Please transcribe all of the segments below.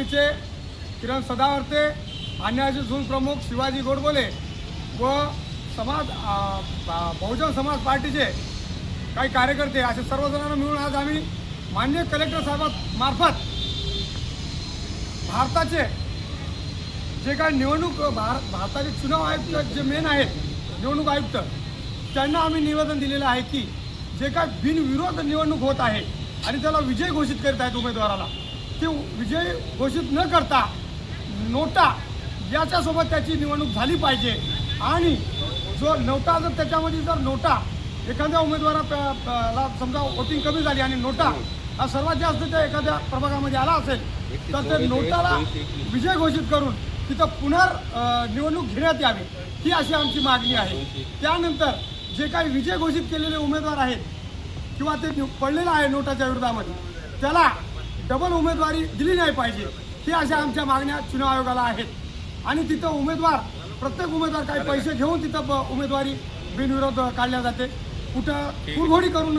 आर्मीचे किरण Sadavarte, अन्यायाचे zone प्रमुख शिवाजी गोडबोले व बहुजन समाज पार्टीचे काही कार्यकर्ते असे सर्वजणांना मिळून आज आम्ही माननीय कलेक्टर साहेबांमार्फत भारताचे जे काही निवडणूक भारताचे चुनाव आयुक्त जे मेन आहेत निवडणूक आयुक्त त्यांना आम्ही निवेदन दिलेलं आहे की जे काय बिनविरोध निवडणूक होत आहे आणि त्याला विजय घोषित करीत आहेत उमेदवाराला, ते विजय घोषित न करता नोटा याच्यासोबत त्याची निवडणूक झाली पाहिजे। आणि जो नोटा जर त्याच्यामध्ये जर नोटा एखाद्या उमेदवाराला समजा वोटिंग कमी झाली आणि नोटा हा सर्वात जास्त त्या एखाद्या प्रभागामध्ये आला असेल तर ते नोटाला विजय घोषित करून तिथं निवडणूक घेण्यात यावी, ही अशी आमची मागणी आहे। त्यानंतर जे काही विजय घोषित केलेले उमेदवार आहेत किंवा ते पडलेलं आहे नोटाच्या विरोधामध्ये त्याला डबल उमेदवारी दिली नाही पाहिजे, ही अशा आमच्या मागण्या चुनाव आयोगाला आहेत। आणि तिथं प्रत्येक उमेदवार काही पैसे घेऊन तिथं उमेदवारी बिनविरोध काढल्या जाते, कुठं कुरघोडी करून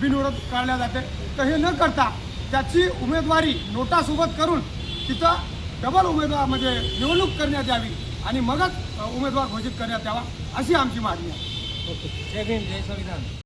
बिनविरोध काढल्या जाते। तर हे न करता त्याची उमेदवारी नोटासोबत करून तिथं डबल उमेदवार म्हणजे निवडणूक करण्यात यावी आणि मगच उमेदवार घोषित करण्यात यावा, अशी आमची मागणी आहे। जय भीम, जय संविधान।